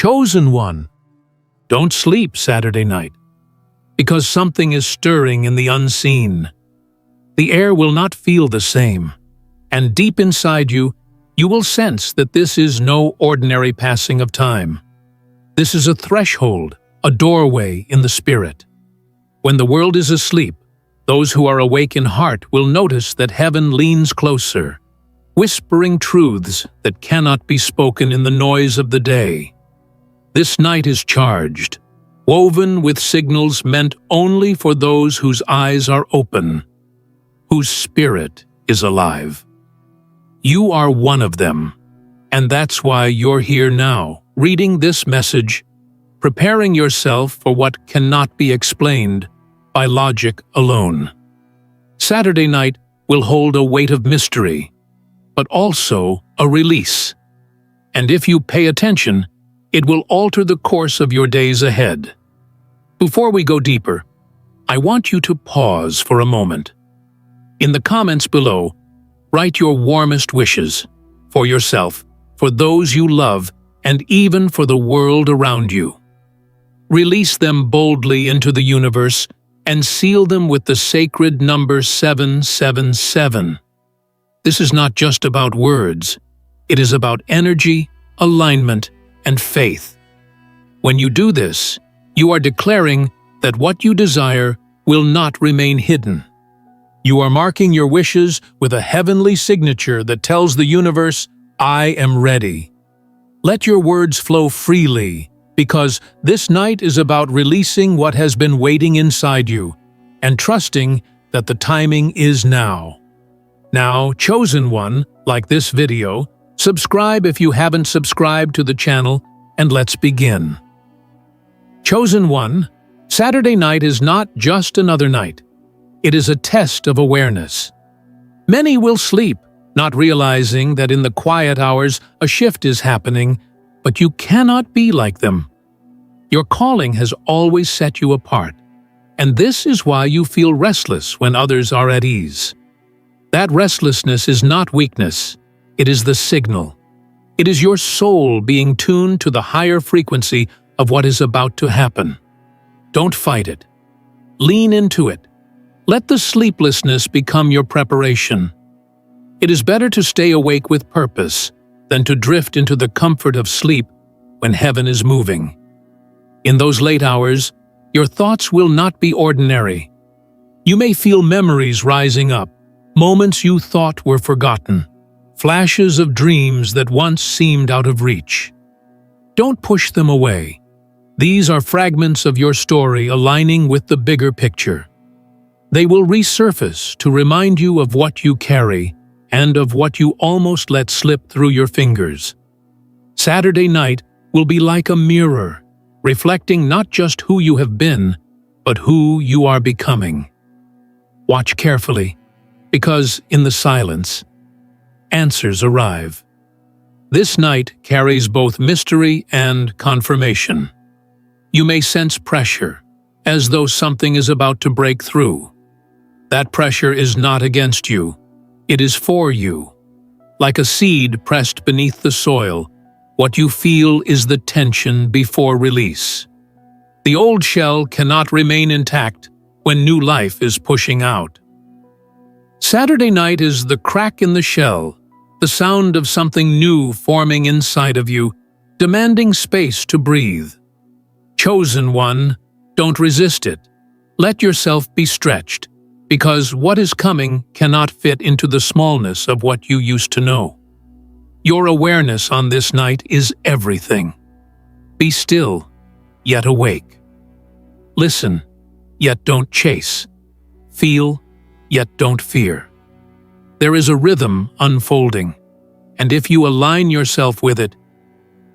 chosen one. Don't sleep Saturday night, because something is stirring in the unseen. The air will not feel the same, and deep inside you, you will sense that this is no ordinary passing of time. This is a threshold, a doorway in the spirit. When the world is asleep, those who are awake in heart will notice that heaven leans closer, whispering truths that cannot be spoken in the noise of the day. This night is charged, woven with signals meant only for those whose eyes are open, whose spirit is alive. You are one of them, and that's why you're here now, reading this message, preparing yourself for what cannot be explained by logic alone. Saturday night will hold a weight of mystery, but also a release. And if you pay attention, it will alter the course of your days ahead. Before we go deeper, I want you to pause for a moment. In the comments below, write your warmest wishes for yourself, for those you love, and even for the world around you. Release them boldly into the universe and seal them with the sacred number 777. This is not just about words. It is about energy, alignment, and faith. When you do this, you are declaring that what you desire will not remain hidden. You are marking your wishes with a heavenly signature that tells the universe, I am ready. Let your words flow freely, because this night is about releasing what has been waiting inside you and trusting that the timing is now. Now, chosen one, like this video, subscribe if you haven't subscribed to the channel, and let's begin. Chosen one, Saturday night is not just another night. It is a test of awareness. Many will sleep, not realizing that in the quiet hours a shift is happening, but you cannot be like them. Your calling has always set you apart, and this is why you feel restless when others are at ease. That restlessness is not weakness, it is the signal. It is your soul being tuned to the higher frequency of what is about to happen. Don't fight it. Lean into it. Let the sleeplessness become your preparation. It is better to stay awake with purpose than to drift into the comfort of sleep when heaven is moving. In those late hours, your thoughts will not be ordinary. You may feel memories rising up, moments you thought were forgotten, flashes of dreams that once seemed out of reach. Don't push them away. These are fragments of your story aligning with the bigger picture. They will resurface to remind you of what you carry and of what you almost let slip through your fingers. Saturday night will be like a mirror, reflecting not just who you have been, but who you are becoming. Watch carefully, because in the silence, answers arrive. This night carries both mystery and confirmation. You may sense pressure, as though something is about to break through. That pressure is not against you, it is for you. Like a seed pressed beneath the soil, what you feel is the tension before release. The old shell cannot remain intact when new life is pushing out. Saturday night is the crack in the shell, the sound of something new forming inside of you, demanding space to breathe. Chosen one, don't resist it. Let yourself be stretched, because what is coming cannot fit into the smallness of what you used to know. Your awareness on this night is everything. Be still, yet awake. Listen, yet don't chase. Feel, yet don't fear. There is a rhythm unfolding, and if you align yourself with it,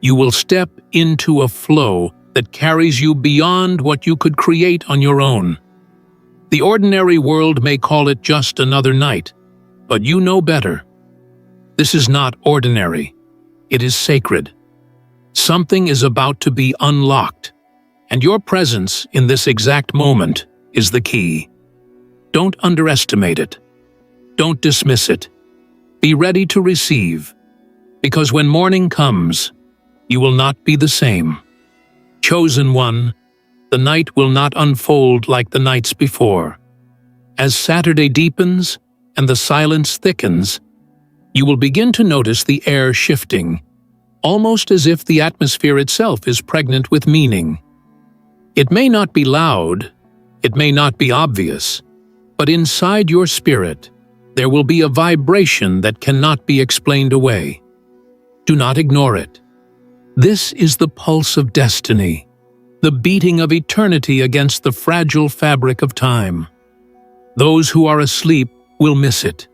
you will step into a flow that carries you beyond what you could create on your own. The ordinary world may call it just another night, but you know better. This is not ordinary. It is sacred. Something is about to be unlocked, and your presence in this exact moment is the key. Don't underestimate it. Don't dismiss it. Be ready to receive, because when morning comes, you will not be the same. Chosen one, the night will not unfold like the nights before. As Saturday deepens and the silence thickens, you will begin to notice the air shifting, almost as if the atmosphere itself is pregnant with meaning. It may not be loud, it may not be obvious, but inside your spirit, there will be a vibration that cannot be explained away. Do not ignore it. This is the pulse of destiny, the beating of eternity against the fragile fabric of time. Those who are asleep will miss it,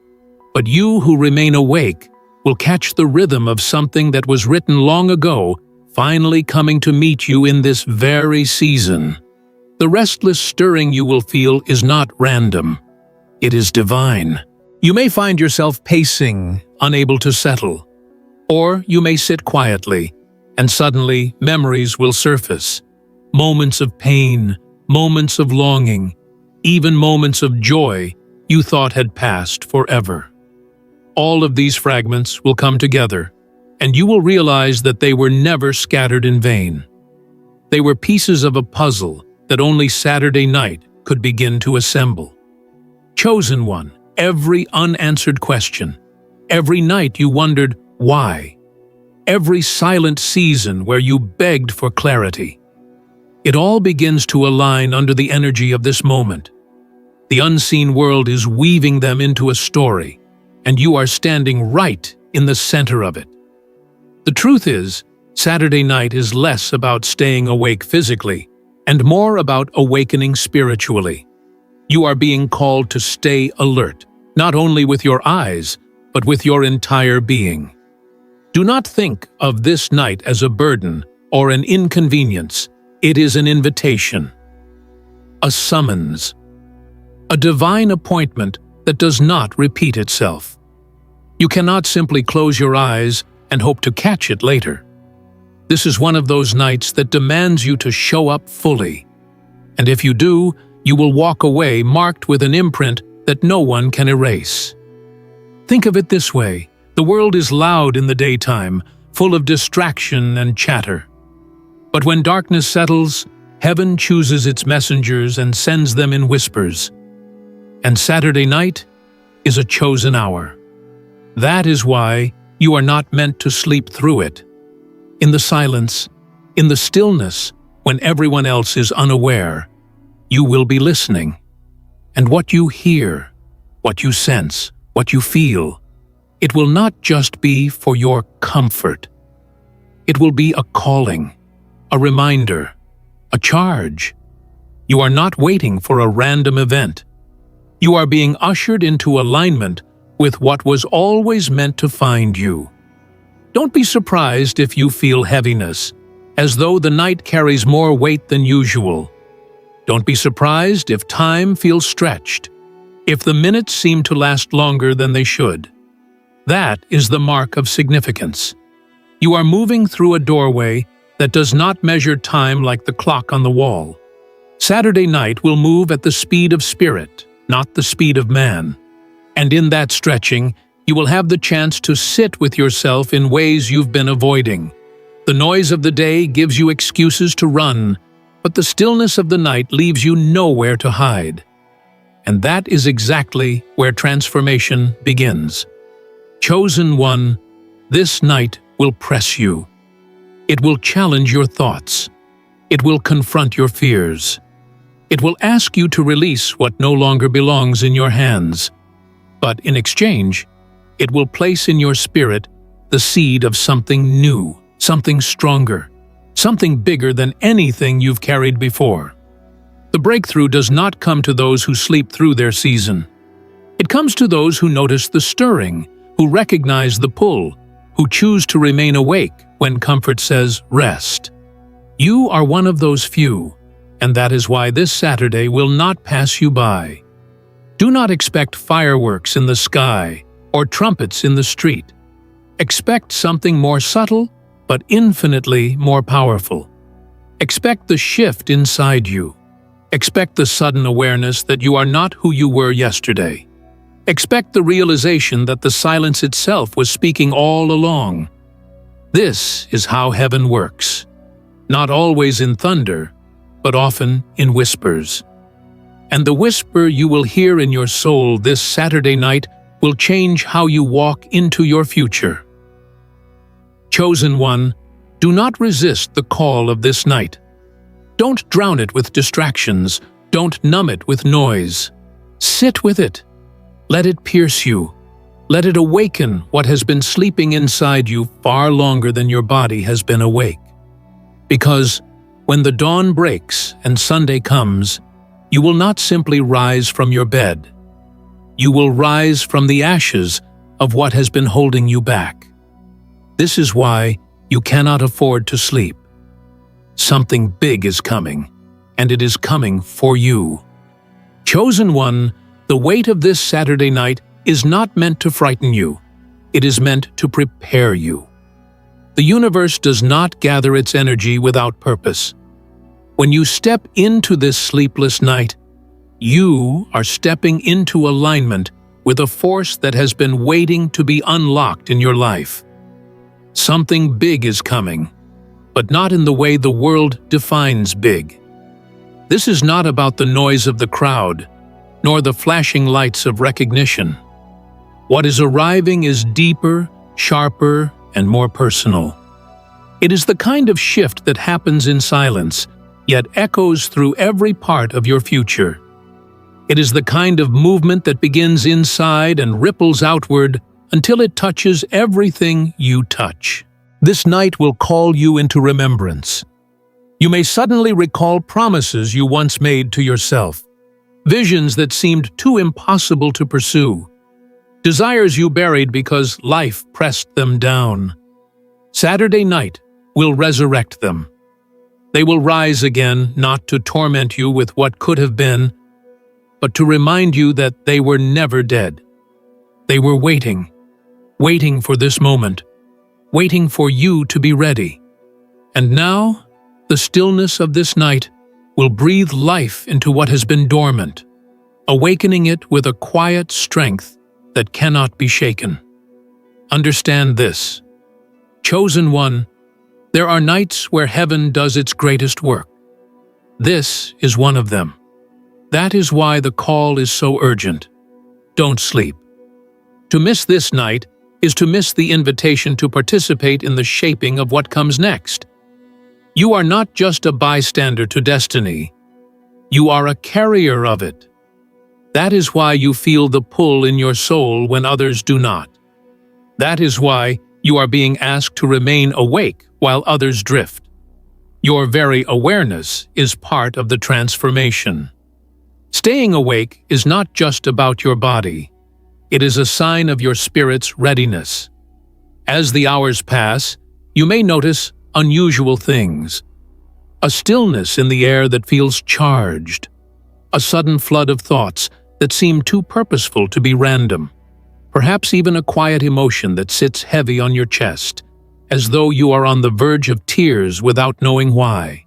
but you who remain awake will catch the rhythm of something that was written long ago, finally coming to meet you in this very season. The restless stirring you will feel is not random. It is divine. You may find yourself pacing, unable to settle. Or you may sit quietly, and suddenly memories will surface. Moments of pain, moments of longing, even moments of joy you thought had passed forever. All of these fragments will come together, and you will realize that they were never scattered in vain. They were pieces of a puzzle that only Saturday night could begin to assemble. Chosen one, every unanswered question, every night you wondered why, every silent season where you begged for clarity. It all begins to align under the energy of this moment. The unseen world is weaving them into a story, and you are standing right in the center of it. The truth is, Saturday night is less about staying awake physically and more about awakening spiritually. You are being called to stay alert, not only with your eyes, but with your entire being. Do not think of this night as a burden or an inconvenience. It is an invitation, a summons, a divine appointment that does not repeat itself. You cannot simply close your eyes and hope to catch it later. This is one of those nights that demands you to show up fully. And if you do, you will walk away marked with an imprint that no one can erase. Think of it this way: the world is loud in the daytime, full of distraction and chatter. But when darkness settles, heaven chooses its messengers and sends them in whispers. And Saturday night is a chosen hour. That is why you are not meant to sleep through it. In the silence, in the stillness, when everyone else is unaware, you will be listening. And what you hear, what you sense, what you feel, it will not just be for your comfort. It will be a calling, a reminder, a charge. You are not waiting for a random event. You are being ushered into alignment with what was always meant to find you. Don't be surprised if you feel heaviness, as though the night carries more weight than usual. Don't be surprised if time feels stretched, if the minutes seem to last longer than they should. That is the mark of significance. You are moving through a doorway that does not measure time like the clock on the wall. Saturday night will move at the speed of spirit, not the speed of man. And in that stretching, you will have the chance to sit with yourself in ways you've been avoiding. The noise of the day gives you excuses to run, but the stillness of the night leaves you nowhere to hide. And that is exactly where transformation begins. Chosen one, this night will press you. It will challenge your thoughts. It will confront your fears. It will ask you to release what no longer belongs in your hands. But in exchange, it will place in your spirit the seed of something new, something stronger, something bigger than anything you've carried before. The breakthrough does not come to those who sleep through their season. It comes to those who notice the stirring, who recognize the pull, who choose to remain awake when comfort says rest. You are one of those few, and that is why this Saturday will not pass you by. Do not expect fireworks in the sky or trumpets in the street. Expect something more subtle, but infinitely more powerful. Expect the shift inside you. Expect the sudden awareness that you are not who you were yesterday. Expect the realization that the silence itself was speaking all along. This is how heaven works, not always in thunder, but often in whispers. And the whisper you will hear in your soul this Saturday night will change how you walk into your future. Chosen one, do not resist the call of this night. Don't drown it with distractions. Don't numb it with noise. Sit with it. Let it pierce you. Let it awaken what has been sleeping inside you far longer than your body has been awake. Because when the dawn breaks and Sunday comes, you will not simply rise from your bed. You will rise from the ashes of what has been holding you back. This is why you cannot afford to sleep. Something big is coming, and it is coming for you. Chosen one, the weight of this Saturday night is not meant to frighten you. It is meant to prepare you. The universe does not gather its energy without purpose. When you step into this sleepless night, you are stepping into alignment with a force that has been waiting to be unlocked in your life. Something big is coming, but not in the way the world defines big. This is not about the noise of the crowd, nor the flashing lights of recognition. What is arriving is deeper, sharper, and more personal. It is the kind of shift that happens in silence, yet echoes through every part of your future. It is the kind of movement that begins inside and ripples outward until it touches everything you touch. This night will call you into remembrance. You may suddenly recall promises you once made to yourself, visions that seemed too impossible to pursue, desires you buried because life pressed them down. Saturday night will resurrect them. They will rise again, not to torment you with what could have been, but to remind you that they were never dead. They were waiting for this moment, waiting for you to be ready. And now, the stillness of this night will breathe life into what has been dormant, awakening it with a quiet strength that cannot be shaken. Understand this. Chosen one, there are nights where heaven does its greatest work. This is one of them. That is why the call is so urgent. Don't sleep. To miss this night is to miss the invitation to participate in the shaping of what comes next. You are not just a bystander to destiny. You are a carrier of it. That is why you feel the pull in your soul when others do not. That is why you are being asked to remain awake while others drift. Your very awareness is part of the transformation. Staying awake is not just about your body. It is a sign of your spirit's readiness. As the hours pass, you may notice unusual things. A stillness in the air that feels charged. A sudden flood of thoughts that seem too purposeful to be random. Perhaps even a quiet emotion that sits heavy on your chest, as though you are on the verge of tears without knowing why.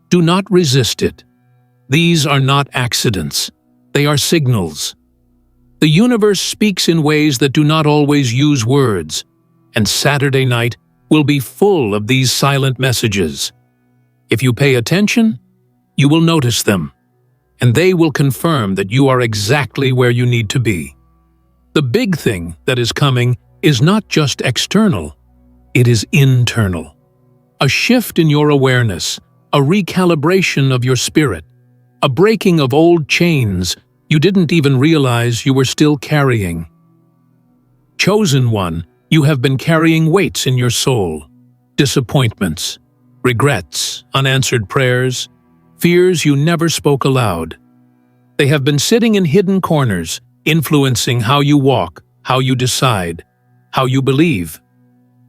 Do not resist it. These are not accidents. They are signals. The universe speaks in ways that do not always use words, and Saturday night will be full of these silent messages. If you pay attention, you will notice them, and they will confirm that you are exactly where you need to be. The big thing that is coming is not just external, it is internal. A shift in your awareness, a recalibration of your spirit, a breaking of old chains you didn't even realize you were still carrying. Chosen one, you have been carrying weights in your soul, disappointments, regrets, unanswered prayers, fears you never spoke aloud. They have been sitting in hidden corners, influencing how you walk, how you decide, how you believe.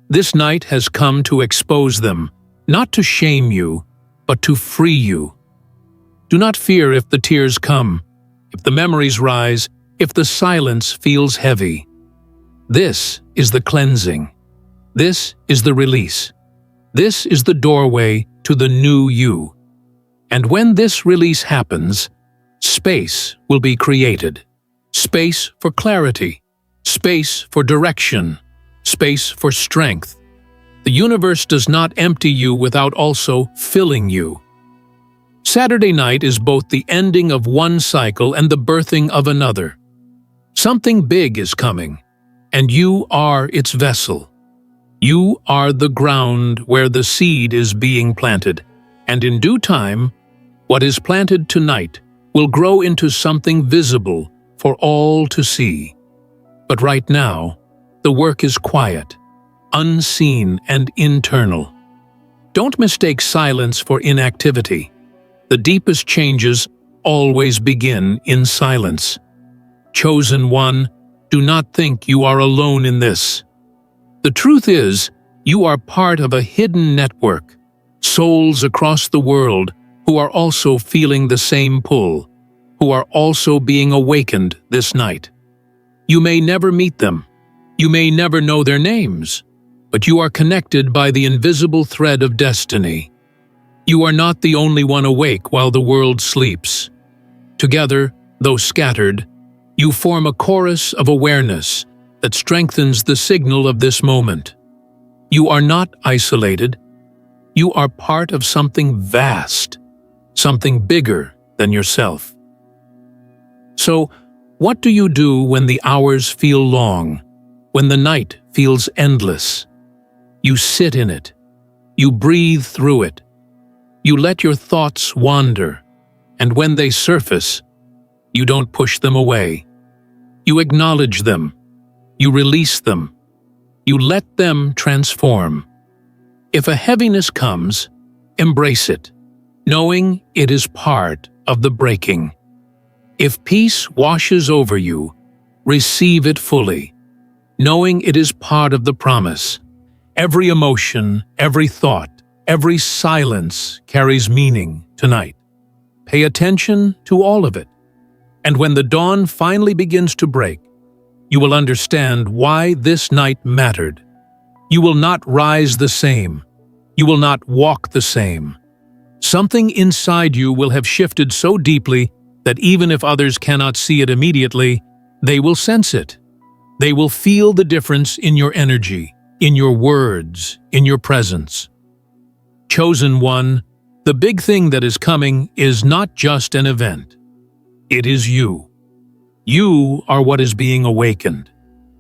This night has come to expose them, not to shame you, but to free you. Do not fear if the tears come, if the memories rise, if the silence feels heavy. This is the cleansing. This is the release. This is the doorway to the new you. And when this release happens, space will be created. Space for clarity, space for direction, space for strength. The universe does not empty you without also filling you. Saturday night is both the ending of one cycle and the birthing of another. Something big is coming, and you are its vessel. You are the ground where the seed is being planted, and in due time, what is planted tonight will grow into something visible for all to see. But right now, the work is quiet, unseen, and internal. Don't mistake silence for inactivity. The deepest changes always begin in silence. Chosen one, do not think you are alone in this. The truth is, you are part of a hidden network, souls across the world who are also feeling the same pull, who are also being awakened this night. You may never meet them, you may never know their names, but you are connected by the invisible thread of destiny. You are not the only one awake while the world sleeps. Together, though scattered, you form a chorus of awareness that strengthens the signal of this moment. You are not isolated. You are part of something vast, something bigger than yourself. So, what do you do when the hours feel long, when the night feels endless? You sit in it. You breathe through it. You let your thoughts wander, and when they surface, you don't push them away. You acknowledge them. You release them. You let them transform. If a heaviness comes, embrace it, knowing it is part of the breaking. If peace washes over you, receive it fully, knowing it is part of the promise. Every emotion, every thought, every silence carries meaning tonight. Pay attention to all of it. And when the dawn finally begins to break, you will understand why this night mattered. You will not rise the same. You will not walk the same. Something inside you will have shifted so deeply that even if others cannot see it immediately, they will sense it. They will feel the difference in your energy, in your words, in your presence. Chosen one, the big thing that is coming is not just an event. It is you. You are what is being awakened.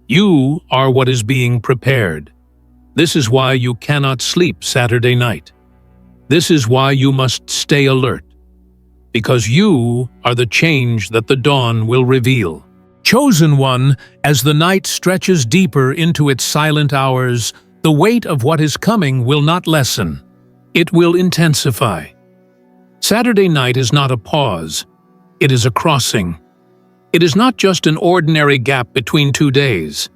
You are what is being prepared. This is why you cannot sleep Saturday night. This is why you must stay alert. Because you are the change that the dawn will reveal. Chosen one, as the night stretches deeper into its silent hours, the weight of what is coming will not lessen. It will intensify. Saturday night is not a pause. It is a crossing. It is not just an ordinary gap between 2 days.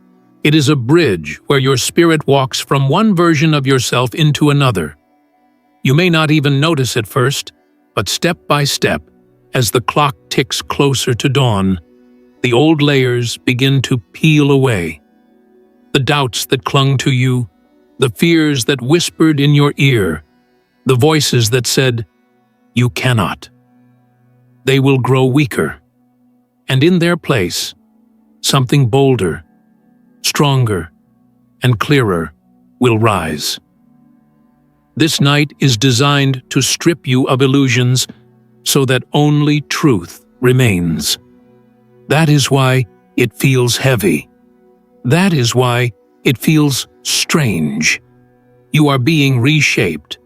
It is a bridge where your spirit walks from one version of yourself into another. You may not even notice at first, but step by step, as the clock ticks closer to dawn, the old layers begin to peel away. The doubts that clung to you, the fears that whispered in your ear, the voices that said, "You cannot." They will grow weaker, and in their place, something bolder, stronger, and clearer will rise. This night is designed to strip you of illusions so that only truth remains. That is why it feels heavy. That is why it feels strange. You are being reshaped.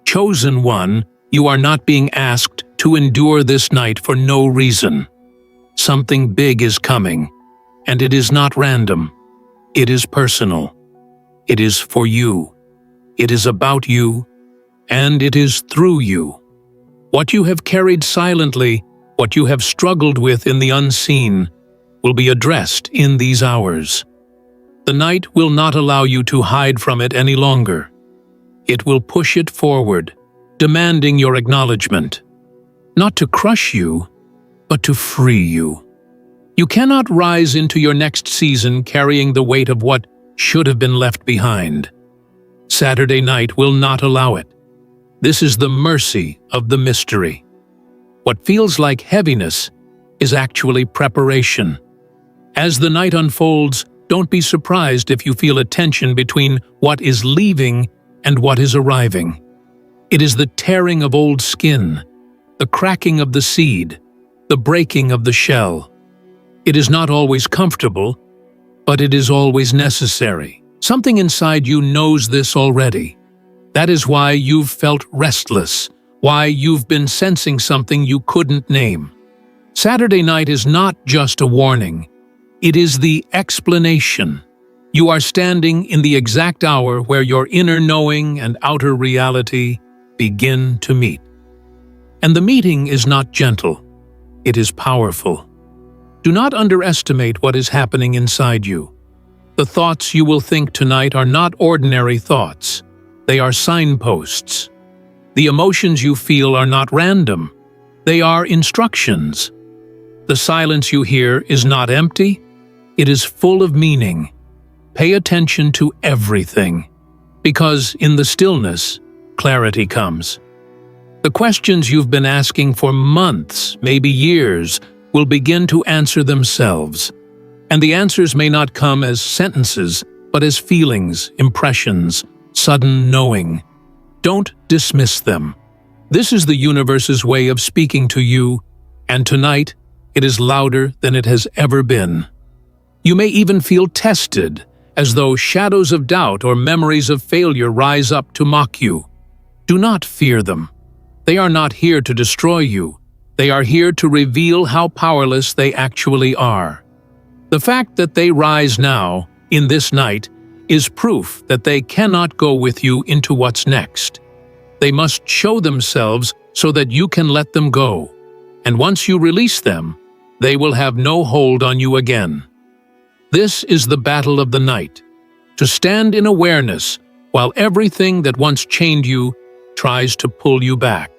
Chosen one, you are not being asked to endure this night for no reason. Something big is coming, and it is not random. It is personal. It is for you. It is about you, and it is through you. What you have carried silently, what you have struggled with in the unseen, will be addressed in these hours. The night will not allow you to hide from it any longer. It will push it forward, demanding your acknowledgement. Not to crush you, but to free you. You cannot rise into your next season carrying the weight of what should have been left behind. Saturday night will not allow it. This is the mercy of the mystery. What feels like heaviness is actually preparation. As the night unfolds, Don't be surprised if you feel a tension between what is leaving and what is arriving. It is the tearing of old skin, the cracking of the seed, the breaking of the shell. It is not always comfortable, but it is always necessary. Something inside you knows this already. That is why you've felt restless, why you've been sensing something you couldn't name. Saturday night is not just a warning. It is the explanation. You are standing in the exact hour where your inner knowing and outer reality begin to meet. And the meeting is not gentle. It is powerful. Do not underestimate what is happening inside you. The thoughts you will think tonight are not ordinary thoughts. They are signposts. The emotions you feel are not random. They are instructions. The silence you hear is not empty. It is full of meaning. Pay attention to everything, because in the stillness, clarity comes. The questions you've been asking for months, maybe years, will begin to answer themselves. And the answers may not come as sentences, but as feelings, impressions, sudden knowing. Don't dismiss them. This is the universe's way of speaking to you, and tonight it is louder than it has ever been. You may even feel tested, as though shadows of doubt or memories of failure rise up to mock you. Do not fear them. They are not here to destroy you. They are here to reveal how powerless they actually are. The fact that they rise now, in this night, is proof that they cannot go with you into what's next. They must show themselves so that you can let them go. And once you release them, they will have no hold on you again. This is the battle of the night, to stand in awareness while everything that once chained you tries to pull you back.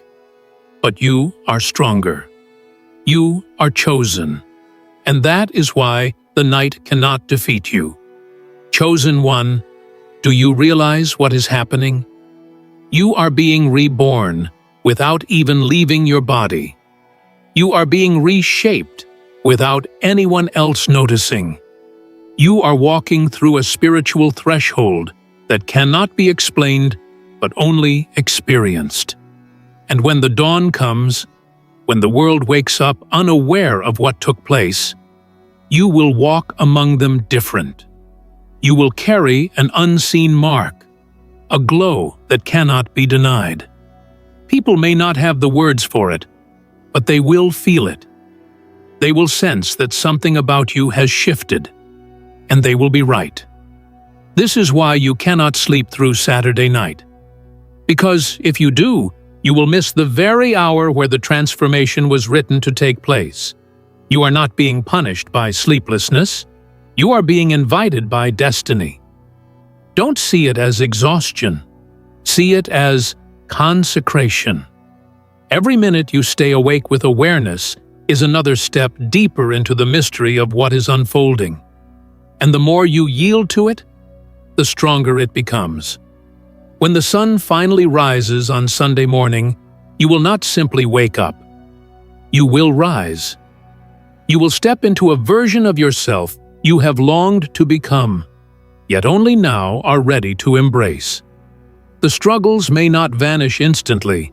But you are stronger. You are chosen. And that is why the night cannot defeat you. Chosen one, do you realize what is happening? You are being reborn without even leaving your body. You are being reshaped without anyone else noticing. You are walking through a spiritual threshold that cannot be explained but only experienced. And when the dawn comes, when the world wakes up unaware of what took place, you will walk among them different. You will carry an unseen mark, a glow that cannot be denied. People may not have the words for it, but they will feel it. They will sense that something about you has shifted, and they will be right. This is why you cannot sleep through Saturday night. Because if you do, you will miss the very hour where the transformation was written to take place. You are not being punished by sleeplessness. You are being invited by destiny. Don't see it as exhaustion. See it as consecration. Every minute you stay awake with awareness is another step deeper into the mystery of what is unfolding. And the more you yield to it, the stronger it becomes. When the sun finally rises on Sunday morning, you will not simply wake up. You will rise. You will step into a version of yourself you have longed to become, yet only now are ready to embrace. The struggles may not vanish instantly,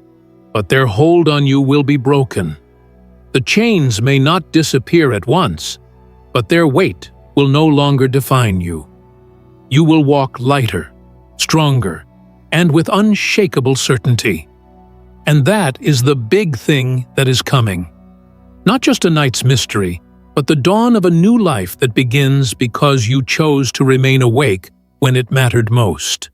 but their hold on you will be broken. The chains may not disappear at once, but their weight will no longer define you. You will walk lighter, stronger, and with unshakable certainty. And that is the big thing that is coming. Not just a night's mystery, but the dawn of a new life that begins because you chose to remain awake when it mattered most.